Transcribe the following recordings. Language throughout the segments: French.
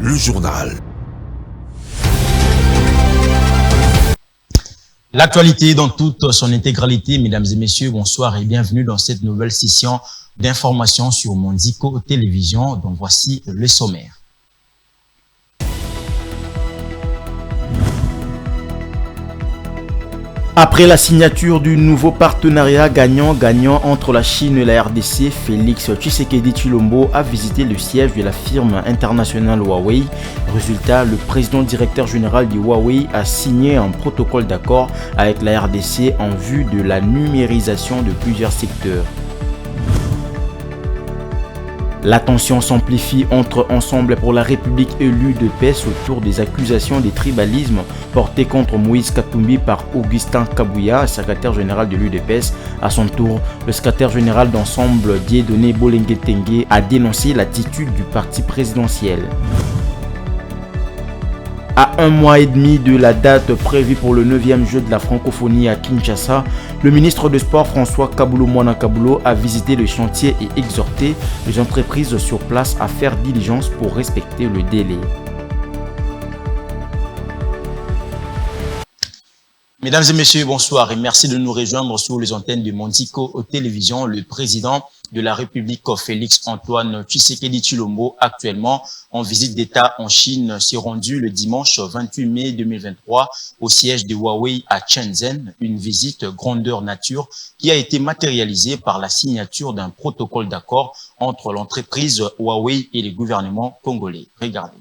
le journal. L'actualité dans toute son intégralité, mesdames et messieurs, bonsoir et bienvenue dans cette nouvelle session d'information sur Mondico Télévision, dont voici le sommaire. Après la signature du nouveau partenariat gagnant-gagnant entre la Chine et la RDC, Félix Tshisekedi Tshilombo a visité le siège de la firme internationale Huawei. Résultat, le président directeur général du Huawei a signé un protocole d'accord avec la RDC en vue de la numérisation de plusieurs secteurs. La tension s'amplifie entre Ensemble pour la République et l'UDPS autour des accusations de tribalisme portées contre Moïse Katumbi par Augustin Kabouya, secrétaire général de l'UDPS. À son tour, le secrétaire général d'Ensemble, Dieudonné Bolenge Tengue, a dénoncé l'attitude du parti présidentiel. À un mois et demi de la date prévue pour le 9e jeu de la francophonie à Kinshasa, le ministre des Sports François Kaboulo Mwana Kaboulo a visité le chantier et exhorté les entreprises sur place à faire diligence pour respecter le délai. Mesdames et messieurs, bonsoir et merci de nous rejoindre sur les antennes de Mondico Télévision. Le président de la République, Félix-Antoine Tshisekedi Tshilombo, actuellement en visite d'État en Chine, s'est rendu le dimanche 28 mai 2023 au siège de Huawei à Shenzhen, une visite grandeur nature qui a été matérialisée par la signature d'un protocole d'accord entre l'entreprise Huawei et le gouvernement congolais. Regardez.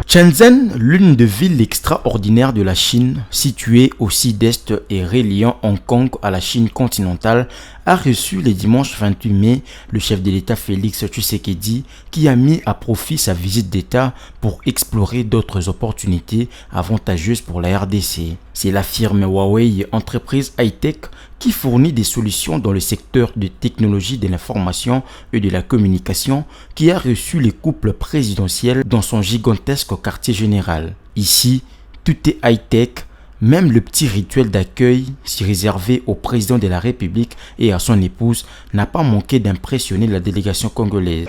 Shenzhen, l'une des villes extraordinaires de la Chine, située au sud-est et reliant Hong Kong à la Chine continentale, a reçu le dimanche 28 mai le chef de l'État Félix Tshisekedi qui a mis à profit sa visite d'État pour explorer d'autres opportunités avantageuses pour la RDC. C'est la firme Huawei, entreprise high-tech, qui fournit des solutions dans le secteur de technologie de l'information et de la communication, qui a reçu les couples présidentiels dans son gigantesque quartier général. Ici, tout est high-tech, même le petit rituel d'accueil, si réservé au président de la République et à son épouse, n'a pas manqué d'impressionner la délégation congolaise.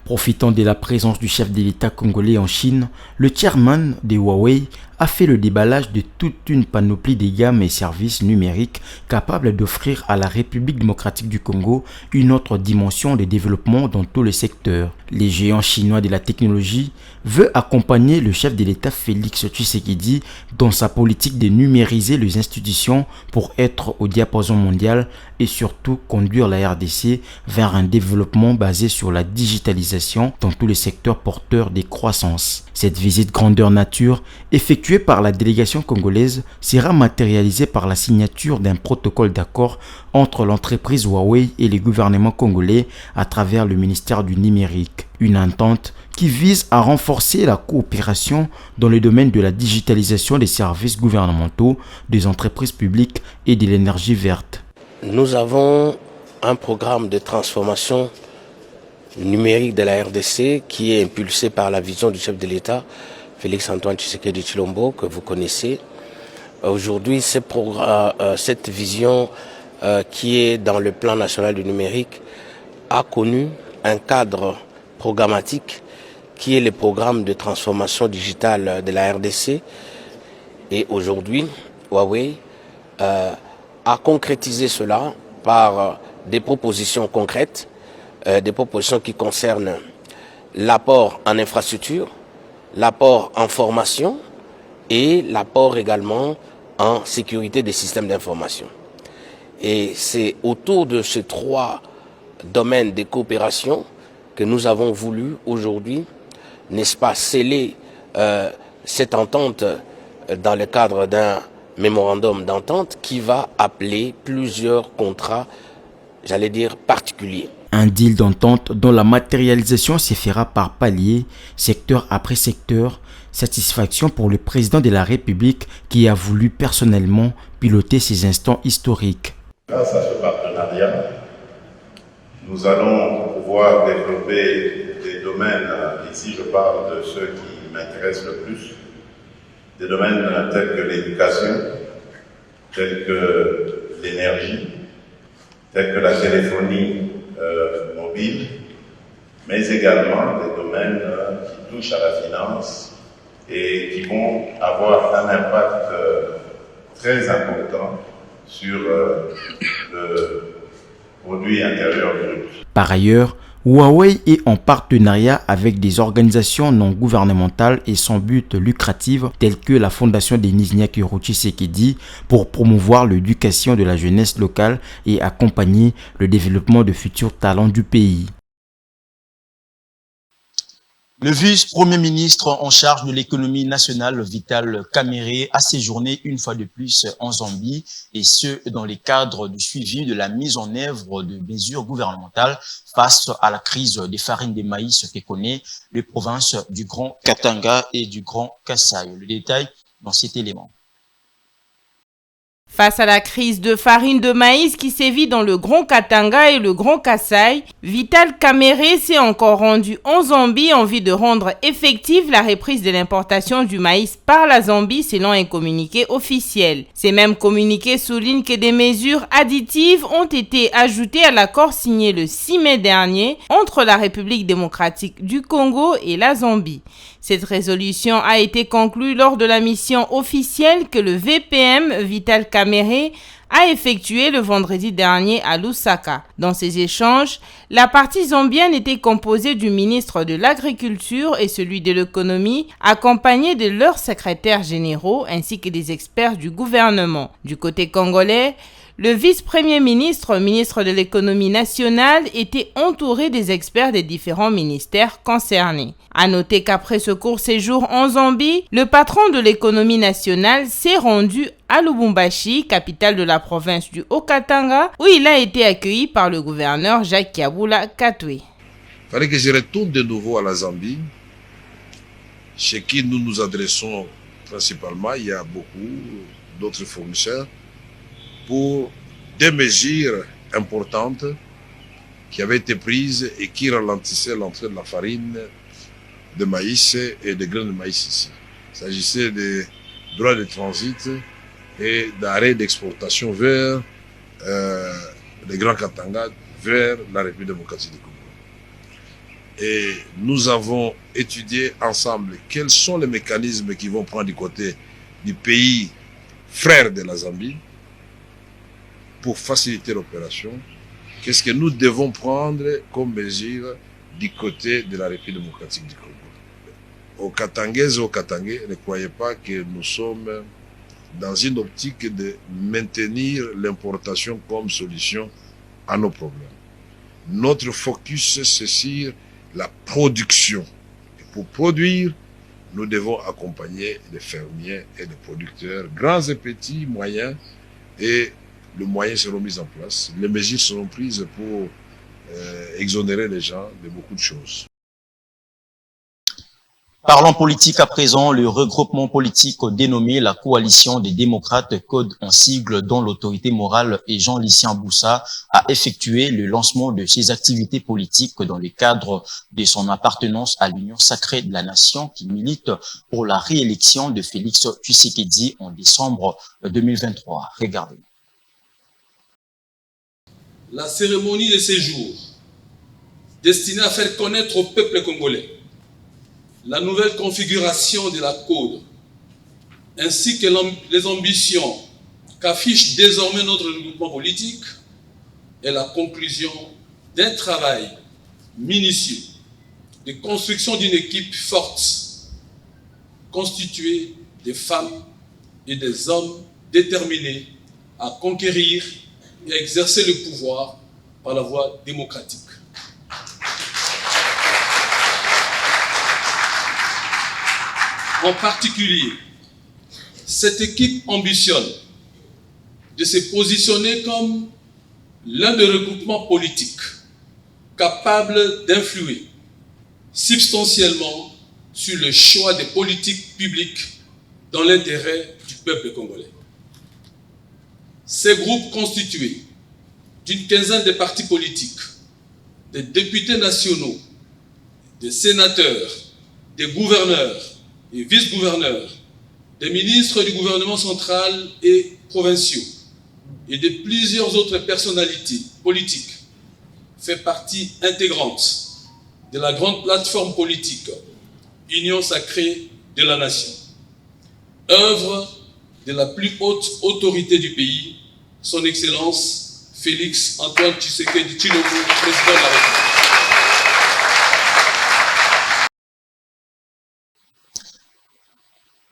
Profitant de la présence du chef de l'État congolais en Chine, le chairman de Huawei a fait le déballage de toute une panoplie de gammes et services numériques capables d'offrir à la République démocratique du Congo une autre dimension de développement dans tous les secteurs. Les géants chinois de la technologie veulent accompagner le chef de l'État Félix Tshisekedi dans sa politique de numériser les institutions pour être au diapason mondial et surtout conduire la RDC vers un développement basé sur la digitalisation dans tous les secteurs porteurs de croissance. Cette visite grandeur nature, effectuée par la délégation congolaise, sera matérialisée par la signature d'un protocole d'accord entre l'entreprise Huawei et le gouvernement congolais à travers le ministère du numérique. Une entente qui vise à renforcer la coopération dans le domaine de la digitalisation des services gouvernementaux, des entreprises publiques et de l'énergie verte. Nous avons un programme de transformation numérique de la RDC qui est impulsé par la vision du chef de l'État, Félix-Antoine Tshisekedi Tshilombo, que vous connaissez. Aujourd'hui, cette vision qui est dans le plan national du numérique a connu un cadre programmatique qui est le programme de transformation digitale de la RDC. Et aujourd'hui, Huawei a concrétisé cela par des propositions concrètes, des propositions qui concernent l'apport en infrastructure, l'apport en formation et l'apport également en sécurité des systèmes d'information. Et c'est autour de ces trois domaines de coopération que nous avons voulu aujourd'hui, n'est-ce pas, sceller cette entente dans le cadre d'un mémorandum d'entente qui va appeler plusieurs contrats, j'allais dire, particuliers. Un deal d'entente dont la matérialisation se fera par paliers, secteur après secteur. Satisfaction pour le président de la République qui a voulu personnellement piloter ces instants historiques. Grâce à ce partenariat, nous allons pouvoir développer des domaines, ici je parle de ceux qui m'intéressent le plus, des domaines tels que l'éducation, tels que l'énergie, tels que la téléphonie mobile, mais également des domaines qui touchent à la finance et qui vont avoir un impact très important sur le produit intérieur brut. Par ailleurs, Huawei est en partenariat avec des organisations non gouvernementales et sans but lucratif telles que la Fondation Denis Nyakiro Tshisekedi pour promouvoir l'éducation de la jeunesse locale et accompagner le développement de futurs talents du pays. Le vice-premier ministre en charge de l'économie nationale, Vital Kamerhe, a séjourné une fois de plus en Zambie, et ce, dans le cadre du suivi de la mise en œuvre de mesures gouvernementales face à la crise des farines de maïs que connaît les provinces du Grand Katanga et du Grand Kasaï. Le détail dans cet élément. Face à la crise de farine de maïs qui sévit dans le Grand Katanga et le Grand Kasaï, Vital Kamerhe s'est encore rendu en Zambie en vue de rendre effective la reprise de l'importation du maïs par la Zambie selon un communiqué officiel. Ces mêmes communiqués soulignent que des mesures additives ont été ajoutées à l'accord signé le 6 mai dernier entre la République démocratique du Congo et la Zambie. Cette résolution a été conclue lors de la mission officielle que le VPM Vital Kamerhe a effectuée le vendredi dernier à Lusaka. Dans ces échanges, la partie zambienne était composée du ministre de l'Agriculture et celui de l'Économie, accompagnés de leurs secrétaires généraux ainsi que des experts du gouvernement. Du côté congolais, le vice-premier ministre, ministre de l'économie nationale, était entouré des experts des différents ministères concernés. À noter qu'après ce court séjour en Zambie, le patron de l'économie nationale s'est rendu à Lubumbashi, capitale de la province du Haut-Katanga, où il a été accueilli par le gouverneur Jacques Kiabula Katwe. Il fallait que je retourne de nouveau à la Zambie, chez qui nous nous adressons principalement. Il y a beaucoup d'autres fournisseurs, pour des mesures importantes qui avaient été prises et qui ralentissaient l'entrée de la farine de maïs et des grains de maïs ici. Il s'agissait des droits de transit et d'arrêt d'exportation vers les Grands Katanga, vers la République démocratique du Congo. Et nous avons étudié ensemble quels sont les mécanismes qui vont prendre du côté du pays frère de la Zambie pour faciliter l'opération. Qu'est-ce que nous devons prendre comme mesure du côté de la République démocratique du Congo? Aux Katangaises et aux Katangais, ne croyez pas que nous sommes dans une optique de maintenir l'importation comme solution à nos problèmes. Notre focus, c'est sur la production. Et pour produire, nous devons accompagner les fermiers et les producteurs, grands et petits, moyens, et les moyens seront mis en place. Les mesures seront prises pour exonérer les gens de beaucoup de choses. Parlons politique à présent. Le regroupement politique dénommé la Coalition des démocrates, code en sigle, dont l'autorité morale est Jean-Lucien Boussa, a effectué le lancement de ses activités politiques dans le cadre de son appartenance à l'Union sacrée de la nation qui milite pour la réélection de Félix Tshisekedi en décembre 2023. Regardez. La cérémonie de séjour, destinée à faire connaître au peuple congolais la nouvelle configuration de la CODE, ainsi que les ambitions qu'affiche désormais notre regroupement politique, est la conclusion d'un travail minutieux de construction d'une équipe forte, constituée de femmes et des hommes déterminés à conquérir et à exercer le pouvoir par la voie démocratique. En particulier, cette équipe ambitionne de se positionner comme l'un des regroupements politiques capables d'influer substantiellement sur le choix des politiques publiques dans l'intérêt du peuple congolais. Ces groupes constitués d'une quinzaine de partis politiques, des députés nationaux, des sénateurs, des gouverneurs et vice-gouverneurs, des ministres du gouvernement central et provinciaux et de plusieurs autres personnalités politiques fait partie intégrante de la grande plateforme politique Union sacrée de la nation, œuvre de la plus haute autorité du pays, son Excellence Félix Antoine Tshisekedi Tshilombo, président de la République.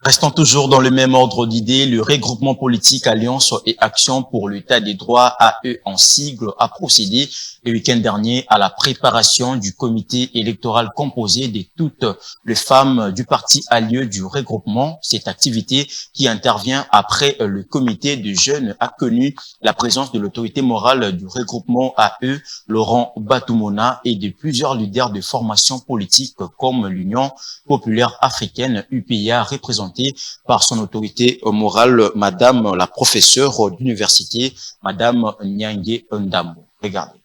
Restons toujours dans le même ordre d'idées, le regroupement politique Alliance et Action pour l'État des droits, AE en sigle, a procédé le week-end dernier à la préparation du comité électoral composé de toutes les femmes du parti allié du regroupement. Cette activité qui intervient après le comité de jeunes a connu la présence de l'autorité morale du regroupement AE, Laurent Batoumona, et de plusieurs leaders de formations politiques comme l'Union populaire africaine, UPA, représentée par son autorité morale, Madame la professeure d'université, Madame Nyange Ndambo. Regardez.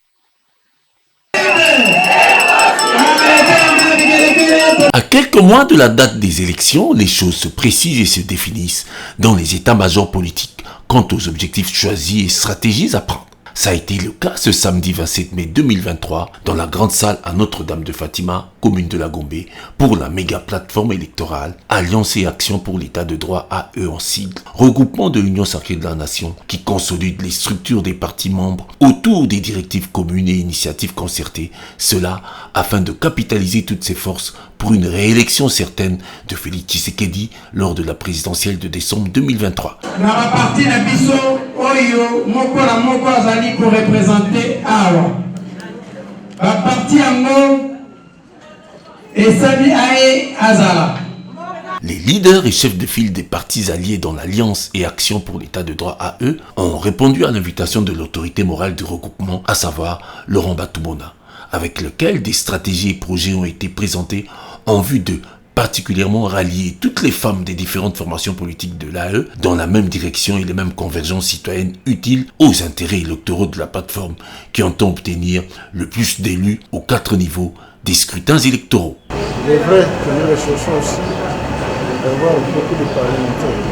À quelques mois de la date des élections, les choses se précisent et se définissent dans les états-majors politiques quant aux objectifs choisis et stratégies à prendre. Ça a été le cas ce samedi 27 mai 2023 dans la grande salle à Notre-Dame de Fatima, commune de la Gombe, pour la méga plateforme électorale Alliance et Action pour l'État de droit, AE en sigle, regroupement de l'Union sacrée de la nation qui consolide les structures des partis membres autour des directives communes et initiatives concertées, cela afin de capitaliser toutes ses forces pour une réélection certaine de Félix Tshisekedi lors de la présidentielle de décembre 2023. Dans la partie de Bisso, Oyo, Moko Azali pour représenter Awa. La partie Ango, Esani Ae Azala. Les leaders et chefs de file des partis alliés dans l'Alliance et Action pour l'État de droit AE ont répondu à l'invitation de l'autorité morale du regroupement, à savoir Laurent Batoumona, avec lequel des stratégies et projets ont été présentés en vue de particulièrement rallier toutes les femmes des différentes formations politiques de l'AE dans la même direction et les mêmes convergences citoyennes utiles aux intérêts électoraux de la plateforme qui entend obtenir le plus d'élus aux 4 niveaux des scrutins électoraux. Il est vrai que nous recherchons aussi d'avoir beaucoup de parlementaires,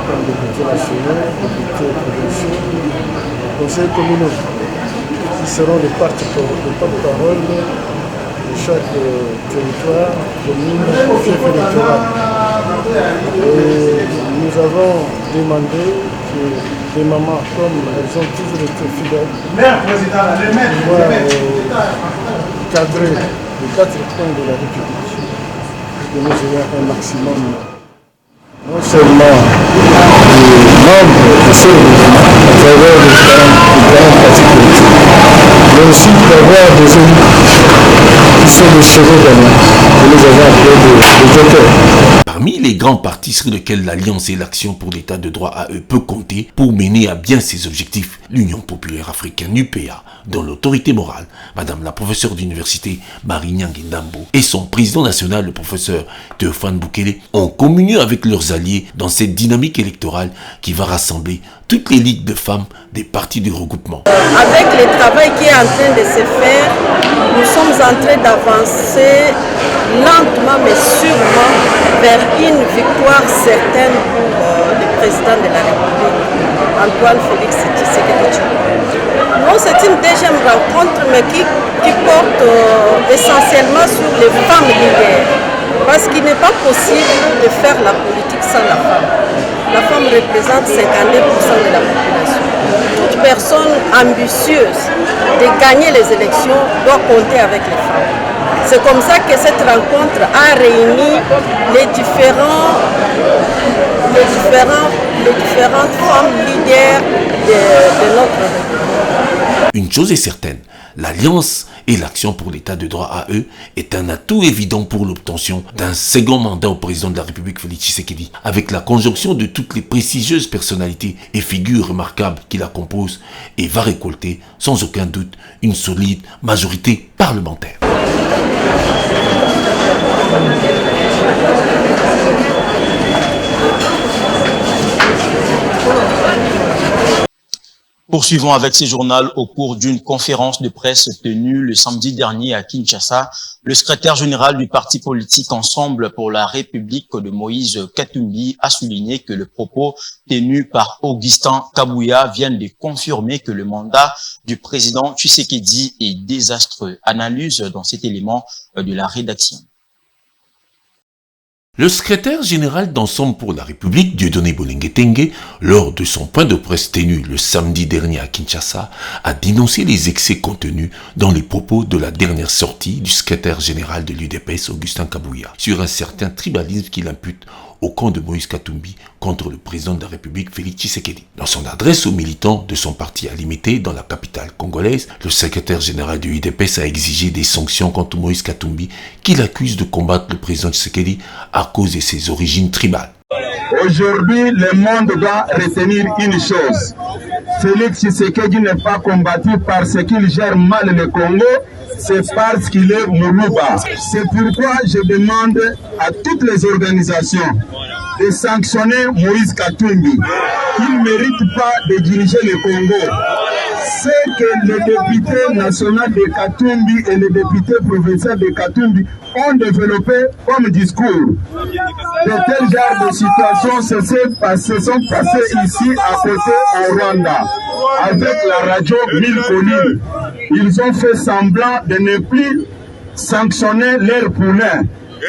comme députés nationaux, députés provinciaux, conseils communaux, qui seront les porte-parole de chaque territoire, commune, chef électoral. Et nous avons demandé que des mamans, comme elles ont toujours été fidèles, pouvoir cadrer les 4 points de la République, que nous ayons un maximum, non seulement du nombre de ces mouvements à travers les différents partis politiques, mais aussi d'avoir des élus qui sont les chevaux gagnants, que nous avons appelés des jokers. Parmi les grands partis sur lesquels l'Alliance et l'Action pour l'État de droit AE peut compter pour mener à bien ses objectifs, l'Union populaire africaine UPA, dont l'autorité morale, Madame la professeure d'université Marie Nyange Ndambo, et son président national, le professeur Théophane Boukele, ont communié avec leurs alliés dans cette dynamique électorale qui va rassembler toutes les ligues de femmes des partis du regroupement. Avec le travail qui est en train de se faire, nous sommes en train d'avancer lentement mais sûrement vers une victoire certaine pour le président de la République, Antoine Félix Tshisekedi Tshilombo. Non, c'est une deuxième rencontre mais qui porte essentiellement sur les femmes leaders. Parce qu'il n'est pas possible de faire la politique sans la femme. La femme représente 52% de la population. Toute personne ambitieuse de gagner les élections doit compter avec les femmes. C'est comme ça que cette rencontre a réuni les différentes femmes leaders de notre République. Une chose est certaine, l'Alliance et l'Action pour l'État de droit AE est un atout évident pour l'obtention d'un second mandat au président de la République Félix Tshisekedi, avec la conjonction de toutes les prestigieuses personnalités et figures remarquables qui la composent et va récolter sans aucun doute une solide majorité parlementaire. Poursuivons avec ces journaux au cours d'une conférence de presse tenue le samedi dernier à Kinshasa. Le secrétaire général du parti politique Ensemble pour la République de Moïse Katumbi a souligné que le propos tenu par Augustin Kabouya viennent de confirmer que le mandat du président Tshisekedi est désastreux. Analyse dans cet élément de la rédaction. Le secrétaire général d'Ensemble pour la République, Dieudonné Bolenge Tengue, lors de son point de presse tenu le samedi dernier à Kinshasa, a dénoncé les excès contenus dans les propos de la dernière sortie du secrétaire général de l'UDPS, Augustin Kabouya, sur un certain tribalisme qu'il impute au camp de Moïse Katumbi contre le président de la République, Félix Tshisekedi. Dans son adresse aux militants de son parti à Limité, dans la capitale congolaise, le secrétaire général de l'UDPS a exigé des sanctions contre Moïse Katumbi, qu'il accuse de combattre le président Tshisekedi à cause de ses origines tribales. Aujourd'hui, le monde doit retenir une chose. Félix Tshisekedi n'est pas combattu parce qu'il gère mal le Congo, c'est parce qu'il est Moulouba. C'est pourquoi je demande à toutes les organisations de sanctionner Moïse Katumbi. Il ne mérite pas de diriger le Congo. C'est que le député national de Katumbi et le député provincial de Katumbi ont développé comme discours. De tels genres de situations se sont passées ici à côté au Rwanda. Avec la radio 1000 collines, ils ont fait semblant de ne plus sanctionner leurs poulains.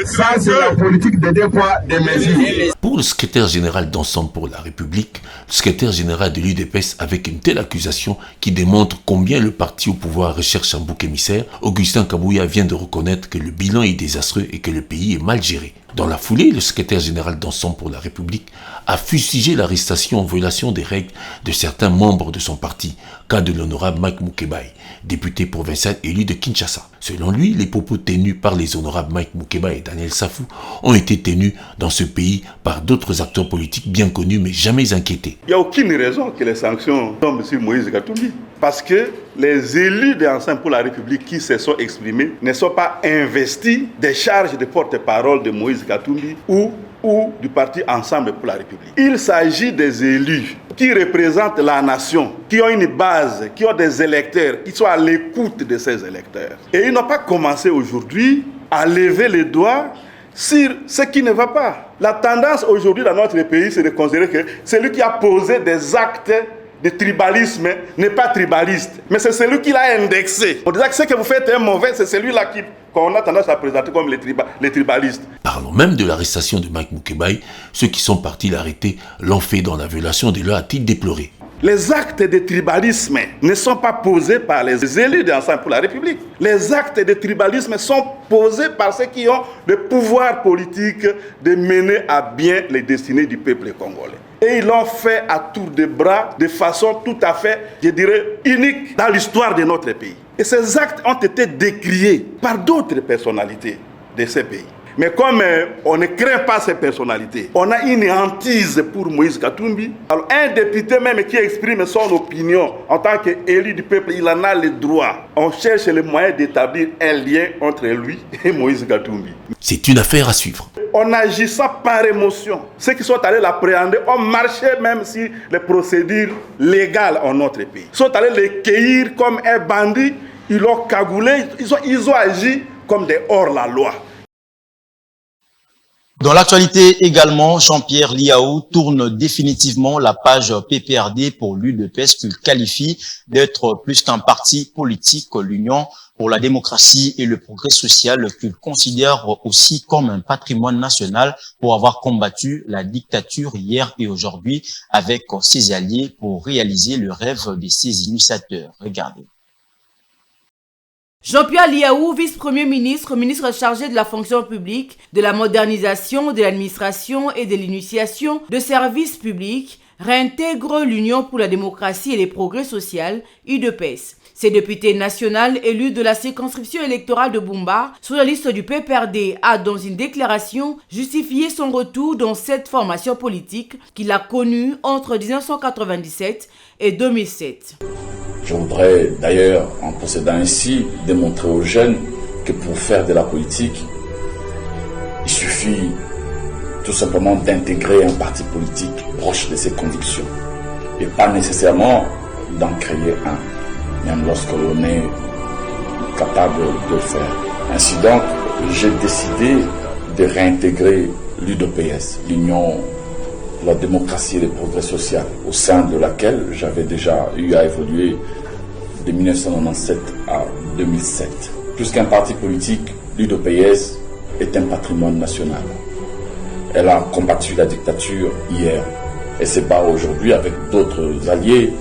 Ça, c'est la politique de deux poids, deux mesures. Pour le secrétaire général d'Ensemble pour la République, le secrétaire général de l'UDPS, avec une telle accusation qui démontre combien le parti au pouvoir recherche un bouc émissaire, Augustin Kabouya vient de reconnaître que le bilan est désastreux et que le pays est mal géré. Dans la foulée, le secrétaire général d'Ensemble pour la République a fustigé l'arrestation en violation des règles de certains membres de son parti, cas de l'honorable Mike Mukebai, député provincial élu de Kinshasa. Selon lui, les propos tenus par les honorables Mike Mukebai et Daniel Safou ont été tenus dans ce pays par d'autres acteurs politiques bien connus mais jamais inquiétés. Il n'y a aucune raison que les sanctions tombent sur Moïse Katumbi. Parce que les élus de Ensemble pour la République qui se sont exprimés ne sont pas investis des charges de porte-parole de Moïse Katumbi ou du parti Ensemble pour la République. Il s'agit des élus qui représentent la nation, qui ont une base, qui ont des électeurs, qui sont à l'écoute de ces électeurs. Et ils n'ont pas commencé aujourd'hui à lever les doigts sur ce qui ne va pas. La tendance aujourd'hui dans notre pays, c'est de considérer que celui qui a posé des actes de tribalisme n'est pas tribaliste, mais c'est celui qui l'a indexé. On disait que ce que vous faites est mauvais, c'est celui-là qu'on a tendance à présenter comme les tribalistes. Parlons même de l'arrestation de Mike Mukebai. Ceux qui sont partis l'arrêter l'ont fait dans la violation de leur a-t-il déploré. Les actes de tribalisme ne sont pas posés par les élus d'Ensemble pour la République. Les actes de tribalisme sont posés par ceux qui ont le pouvoir politique de mener à bien les destinées du peuple congolais. Et ils l'ont fait à tour de bras, de façon tout à fait, je dirais, unique dans l'histoire de notre pays. Et ces actes ont été décriés par d'autres personnalités de ces pays. Mais comme on ne craint pas ces personnalités, on a une hantise pour Moïse Katumbi. Alors un député même qui exprime son opinion en tant qu'élu du peuple, il en a le droit. On cherche le moyen d'établir un lien entre lui et Moïse Katumbi. C'est une affaire à suivre. En agissant par émotion, ceux qui sont allés l'appréhender ont marché même sur les procédures légales en notre pays. Ils sont allés les cueillir comme un bandit, ils l'ont cagoulé, ils ont agi comme des hors-la-loi. Dans l'actualité également, Jean-Pierre Liaou tourne définitivement la page PPRD pour l'UDPS qu'il qualifie d'être plus qu'un parti politique, l'Union pour la démocratie et le progrès social qu'il considère aussi comme un patrimoine national pour avoir combattu la dictature hier et aujourd'hui avec ses alliés pour réaliser le rêve de ses initiateurs. Regardez. Jean-Pierre Liaou, vice-premier ministre, ministre chargé de la fonction publique, de la modernisation, de l'administration et de l'initiation de services publics, réintègre l'Union pour la démocratie et les progrès social, UDPS. Ces députés national élu de la circonscription électorale de Bumba sur la liste du PPRD a, dans une déclaration, justifié son retour dans cette formation politique qu'il a connue entre 1997 et 2007. Je voudrais d'ailleurs, en procédant ainsi, démontrer aux jeunes que pour faire de la politique, il suffit tout simplement d'intégrer un parti politique proche de ses convictions et pas nécessairement d'en créer un, même lorsque l'on est capable de le faire. Ainsi donc, j'ai décidé de réintégrer l'UDPS, l'Union pour la démocratie et le progrès social, au sein de laquelle j'avais déjà eu à évoluer de 1997 à 2007. Plus qu'un parti politique, l'UDPS est un patrimoine national. Elle a combattu la dictature hier et se bat aujourd'hui avec d'autres alliés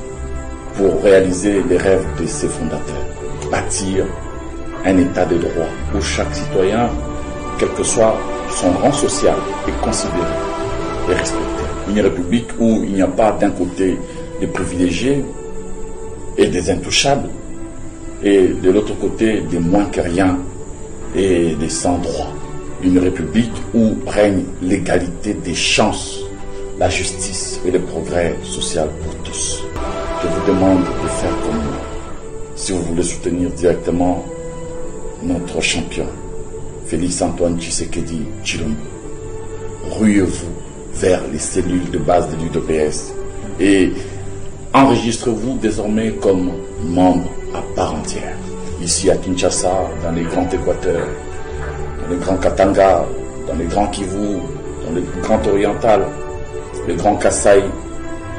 pour réaliser les rêves de ses fondateurs. Bâtir un état de droit où chaque citoyen, quel que soit son rang social, est considéré et respecté. Une république où il n'y a pas d'un côté des privilégiés et des intouchables et de l'autre côté des moins que rien et des sans droit. Une république où règne l'égalité des chances, la justice et le progrès social pour tous. Je vous demande de faire comme moi. Si vous voulez soutenir directement notre champion, Félix Antoine Tshisekedi Tshilombo, ruez-vous vers les cellules de base de l'UDPS et enregistrez-vous désormais comme membre à part entière. Ici à Kinshasa, dans les Grands Équateurs, dans les Grands Katanga, dans les Grands Kivu, dans les Grands Oriental, les Grands Kasaï,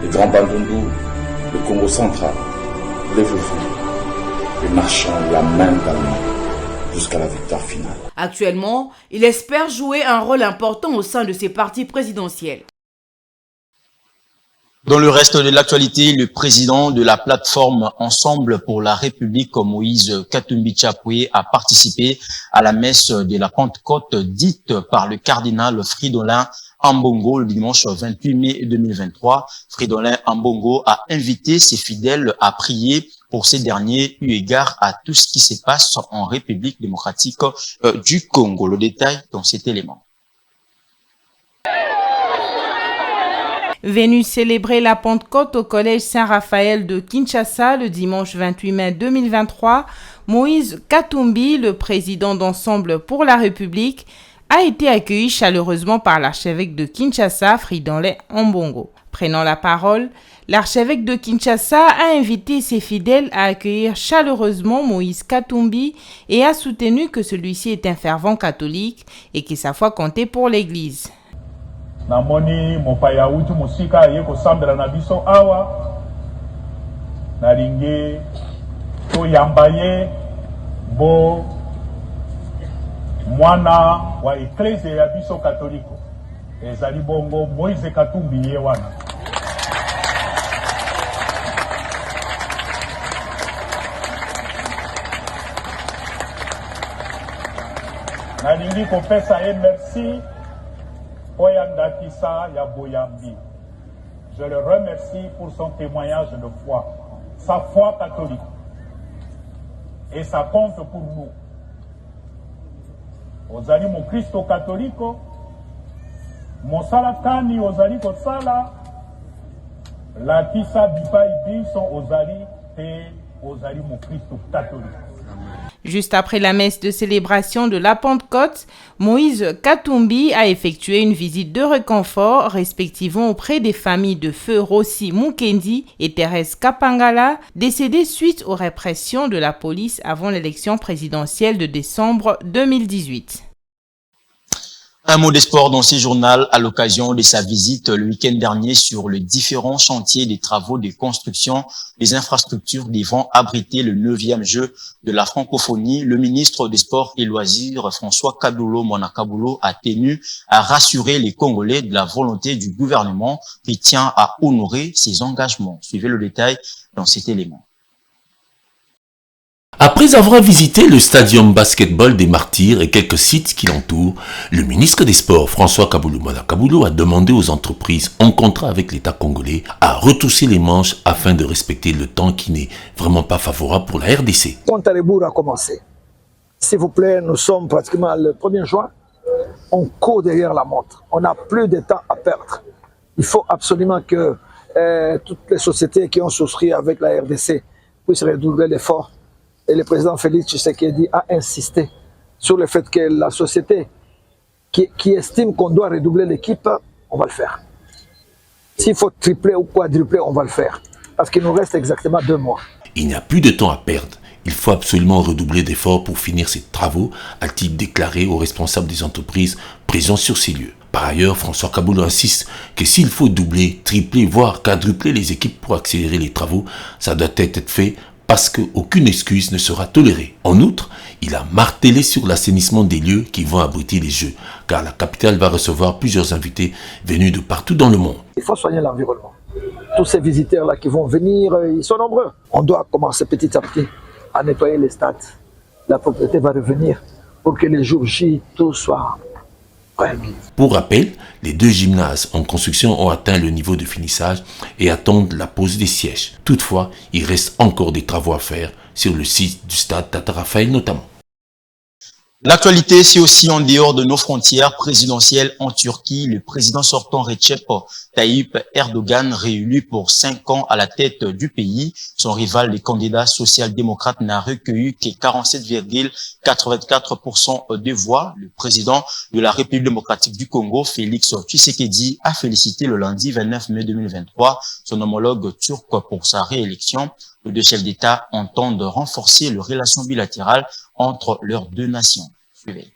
les Grands Bandundu, le Congo central. Levez-vous et marchons la main dans la main jusqu'à la victoire finale. Actuellement, il espère jouer un rôle important au sein de ses partis présidentiels. Dans le reste de l'actualité, le président de la plateforme Ensemble pour la République, Moïse Katumbi Tchapoué, a participé à la messe de la Pentecôte dite par le cardinal Fridolin Ambongo le dimanche 28 mai 2023. Fridolin Ambongo a invité ses fidèles à prier pour ces derniers, eu égard à tout ce qui se passe en République démocratique du Congo. Le détail dans cet élément. Venu célébrer la Pentecôte au collège Saint-Raphaël de Kinshasa le dimanche 28 mai 2023, Moïse Katumbi, le président d'Ensemble pour la République, a été accueilli chaleureusement par l'archevêque de Kinshasa, Fridolin Ambongo. Prenant la parole, l'archevêque de Kinshasa a invité ses fidèles à accueillir chaleureusement Moïse Katumbi et a soutenu que celui-ci est un fervent catholique et que sa foi comptait pour l'Église. Namoni mopaya uti musika ye kosambela na biso awa nalingi to yambaye bo mwana wa eklezia ya biso katoliko ezali bongo Moïse Katumbi ye wana nalingi kopesa ye merci. Je le remercie pour son témoignage de foi, sa foi catholique. Et ça compte pour nous. Ozali mon Christo catholico, mon salatani ozali kosala, la kisa bipai biso ozali te ozali mon Christo catholique. Juste après la messe de célébration de la Pentecôte, Moïse Katumbi a effectué une visite de réconfort respectivement auprès des familles de Feu Rossi Mukendi et Thérèse Kapangala, décédées suite aux répressions de la police avant l'élection présidentielle de décembre 2018. Un mot de sport dans ce journal à l'occasion de sa visite le week-end dernier sur les différents chantiers des travaux de construction des infrastructures devant abriter le 9e jeu de la francophonie. Le ministre des Sports et Loisirs, François Kadolo Mwanakabulo, a tenu à rassurer les Congolais de la volonté du gouvernement qui tient à honorer ses engagements. Suivez le détail dans cet élément. Après avoir visité le stadium basketball des Martyrs et quelques sites qui l'entourent, le ministre des Sports, François Kaboulou Mwanakabulo, a demandé aux entreprises en contrat avec l'État congolais à retrousser les manches afin de respecter le temps qui n'est vraiment pas favorable pour la RDC. Compte à rebours a commencé. S'il vous plaît, nous sommes pratiquement le 1er juin. On court derrière la montre. On n'a plus de temps à perdre. Il faut absolument que toutes les sociétés qui ont souscrit avec la RDC puissent redoubler l'effort. Et le président Félix Tshisekedi a insisté sur le fait que la société qui estime qu'on doit redoubler l'équipe, on va le faire. S'il faut tripler ou quadrupler, on va le faire. parce qu'il nous reste exactement 2 mois. Il n'y a plus de temps à perdre. Il faut absolument redoubler d'efforts pour finir ces travaux, a-t-il déclaré aux responsables des entreprises présents sur ces lieux. Par ailleurs, François Kaboulou insiste que s'il faut doubler, tripler, voire quadrupler les équipes pour accélérer les travaux, ça doit être fait parce qu'aucune excuse ne sera tolérée. En outre, il a martelé sur l'assainissement des lieux qui vont abriter les Jeux, car la capitale va recevoir plusieurs invités venus de partout dans le monde. Il faut soigner l'environnement. Tous ces visiteurs-là qui vont venir, ils sont nombreux. On doit commencer petit à petit à nettoyer les stades. La propriété va revenir pour que les jours J, tout soit prêt. Pour rappel, les 2 gymnases en construction ont atteint le niveau de finissage et attendent la pose des sièges. Toutefois, il reste encore des travaux à faire sur le site du stade Tata Raphaël notamment. L'actualité, c'est aussi en dehors de nos frontières présidentielles en Turquie. Le président sortant Recep Tayyip Erdogan, réélu pour 5 ans à la tête du pays. Son rival, le candidat social-démocrate, n'a recueilli que 47,84% des voix. Le président de la République démocratique du Congo, Félix Tshisekedi, a félicité le lundi 29 mai 2023 son homologue turc pour sa réélection. Les 2 chefs d'État entendent renforcer les relations bilatérales entre leurs 2 nations. Suivez.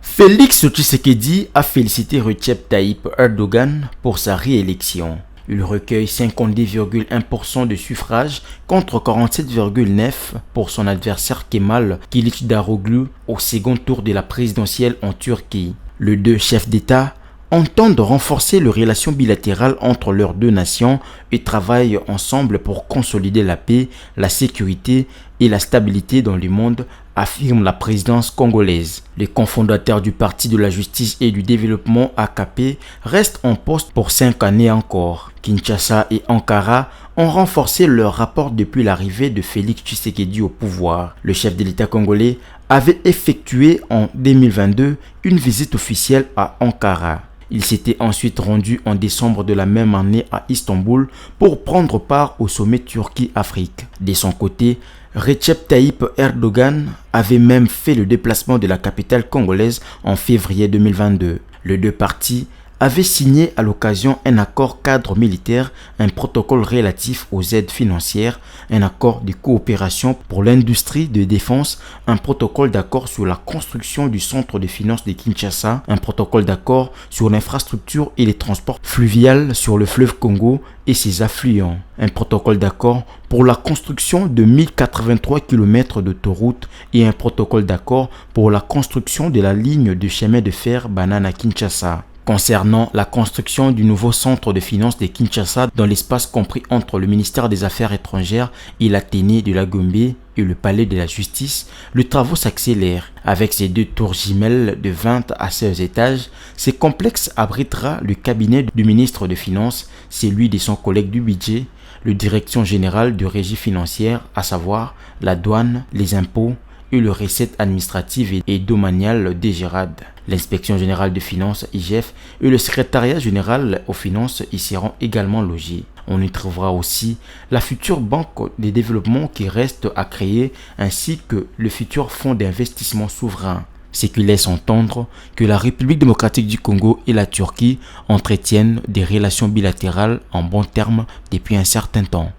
Félix Tshisekedi a félicité Recep Tayyip Erdogan pour sa réélection. Il recueille 52,1% de suffrages contre 47,9% pour son adversaire Kemal Kılıçdaroğlu au second tour de la présidentielle en Turquie. Les 2 chefs d'État entendent renforcer les relations bilatérales entre leurs 2 nations et travaillent ensemble pour consolider la paix, la sécurité et la stabilité dans le monde, affirme la présidence congolaise. Les cofondateurs du Parti de la Justice et du Développement AKP restent en poste pour 5 années encore. Kinshasa et Ankara ont renforcé leur rapport depuis l'arrivée de Félix Tshisekedi au pouvoir. Le chef de l'État congolais avait effectué en 2022 une visite officielle à Ankara. Il s'était ensuite rendu en décembre de la même année à Istanbul pour prendre part au sommet Turquie-Afrique. De son côté, Recep Tayyip Erdogan avait même fait le déplacement de la capitale congolaise en février 2022. Les 2 parties avaient signé à l'occasion un accord cadre militaire, un protocole relatif aux aides financières, un accord de coopération pour l'industrie de défense, un protocole d'accord sur la construction du centre de finances de Kinshasa, un protocole d'accord sur l'infrastructure et les transports fluviaux sur le fleuve Congo et ses affluents, un protocole d'accord pour la construction de 1083 km d'autoroutes et un protocole d'accord pour la construction de la ligne de chemin de fer Banana-Kinshasa. Concernant la construction du nouveau centre de finances de Kinshasa dans l'espace compris entre le ministère des Affaires étrangères et l'Athénée de la Gombe et le palais de la justice, le travaux s'accélère. Avec ses 2 tours jumelles de 20 à 16 étages, ce complexe abritera le cabinet du ministre des Finances, celui de son collègue du budget, la direction générale de régie financière, à savoir la douane, les impôts et les recettes administratives et domaniales DGRAD. L'inspection générale des finances IGF et le secrétariat général aux finances y seront également logés. On y trouvera aussi la future banque de développement qui reste à créer ainsi que le futur fonds d'investissement souverain. Ce qui laisse entendre que la République démocratique du Congo et la Turquie entretiennent des relations bilatérales en bons termes depuis un certain temps.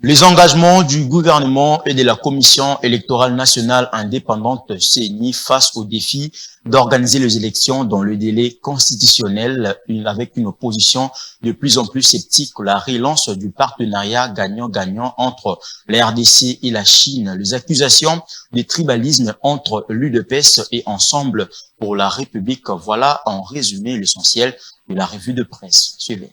Les engagements du gouvernement et de la Commission électorale nationale indépendante CENI face au défi d'organiser les élections dans le délai constitutionnel avec une opposition de plus en plus sceptique, la relance du partenariat gagnant-gagnant entre la RDC et la Chine, les accusations de tribalisme entre l'UDPS et Ensemble pour la République. Voilà en résumé l'essentiel de la revue de presse. Suivez.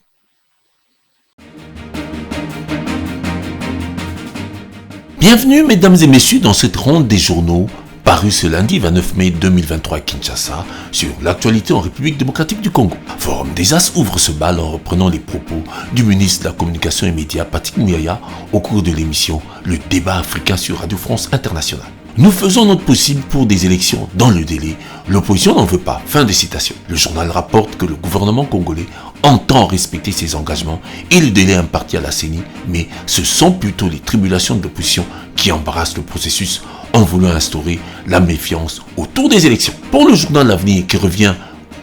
Bienvenue mesdames et messieurs dans cette ronde des journaux paru ce lundi 29 mai 2023 à Kinshasa sur l'actualité en République démocratique du Congo. Forum des As ouvre ce bal en reprenant les propos du ministre de la Communication et Médias Patrick Muyaya au cours de l'émission Le débat africain sur Radio France Internationale. Nous faisons notre possible pour des élections dans le délai. L'opposition n'en veut pas. Fin de citation. Le journal rapporte que le gouvernement congolais entend respecter ses engagements et le délai imparti à la CENI, mais ce sont plutôt les tribulations de l'opposition qui qui embarrassent le processus en voulant instaurer la méfiance autour des élections. Pour le journal L'Avenir, qui revient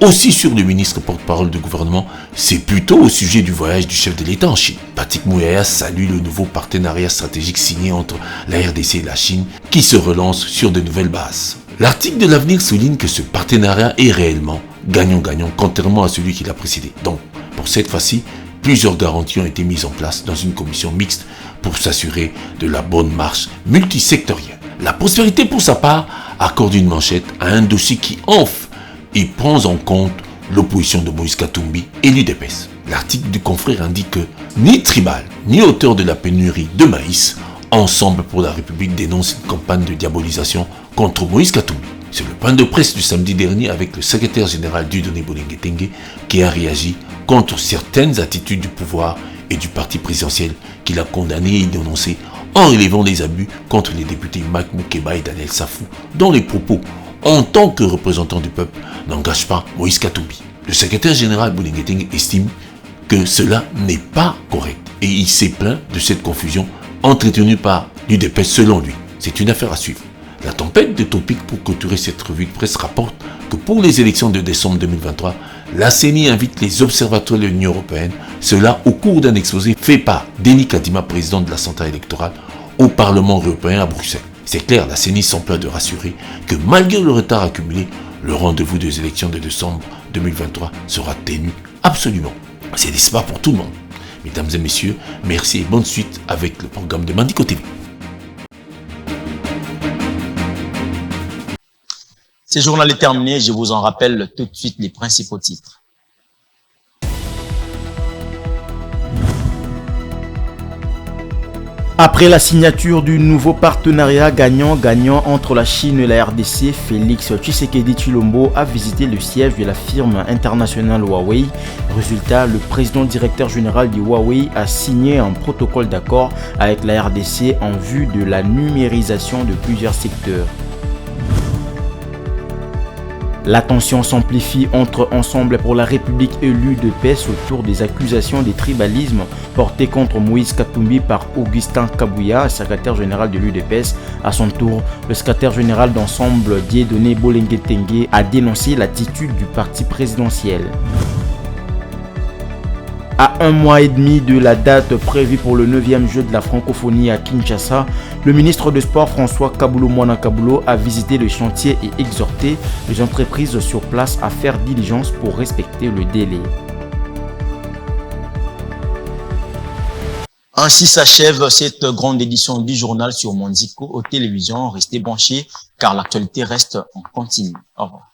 aussi sur le ministre porte-parole du gouvernement, c'est plutôt au sujet du voyage du chef de l'État en Chine. Patrick Mouyaya salue le nouveau partenariat stratégique signé entre la RDC et la Chine qui se relance sur de nouvelles bases. L'article de L'Avenir souligne que ce partenariat est réellement gagnant-gagnant, contrairement à celui qui l'a précédé. Donc, pour cette fois-ci, plusieurs garanties ont été mises en place dans une commission mixte pour s'assurer de la bonne marche multisectorielle. La Prospérité, pour sa part, accorde une manchette à un dossier qui enfle et prend en compte l'opposition de Moïse Katumbi et l'UDPS. L'article du confrère indique que ni Tribal, ni auteur de la pénurie de maïs, Ensemble pour la République dénonce une campagne de diabolisation contre Moïse Katumbi. C'est le point de presse du samedi dernier avec le secrétaire général Dieudonné Bolenge-Tengue qui a réagi contre certaines attitudes du pouvoir et du parti présidentiel qu'il a condamné et dénoncé en relevant les abus contre les députés Mike Moukeba et Daniel Safou, dont les propos, en tant que représentant du peuple, n'engagent pas Moïse Katumbi. Le secrétaire général Bolenge-Tengue estime que cela n'est pas correct et il s'est plaint de cette confusion entretenue par l'UDPS selon lui. C'est une affaire à suivre. La tempête de topiques pour clôturer cette revue de presse rapporte que pour les élections de décembre 2023, la CENI invite les observateurs de l'Union européenne, cela au cours d'un exposé fait par Denis Kadima, président de la centrale électorale, au Parlement européen à Bruxelles. C'est clair, la CENI s'emploie de rassurer que malgré le retard accumulé, le rendez-vous des élections de décembre 2023 sera tenu absolument. C'est l'espoir pour tout le monde. Mesdames et messieurs, merci et bonne suite avec le programme de Mandiko TV. Ce journal est terminé, je vous en rappelle tout de suite les principaux titres. Après la signature du nouveau partenariat gagnant-gagnant entre la Chine et la RDC, Félix Tshisekedi Tshilombo a visité le siège de la firme internationale Huawei. Résultat, le président directeur général du Huawei a signé un protocole d'accord avec la RDC en vue de la numérisation de plusieurs secteurs. La tension s'amplifie entre Ensemble pour la République et l'UDPS autour des accusations de tribalisme portées contre Moïse Katumbi par Augustin Kabouya, secrétaire général de l'UDPS. À son tour, le secrétaire général d'Ensemble, Dieudonné Bolenge-Tengue, a dénoncé l'attitude du parti présidentiel. À un mois et demi de la date prévue pour le 9e jeu de la francophonie à Kinshasa, le ministre de Sport François Kaboulo Mwana Kaboulo a visité le chantier et exhorté les entreprises sur place à faire diligence pour respecter le délai. Ainsi s'achève cette grande édition du journal sur Mondiko aux télévisions. Restez branchés car l'actualité reste en continu. Au revoir.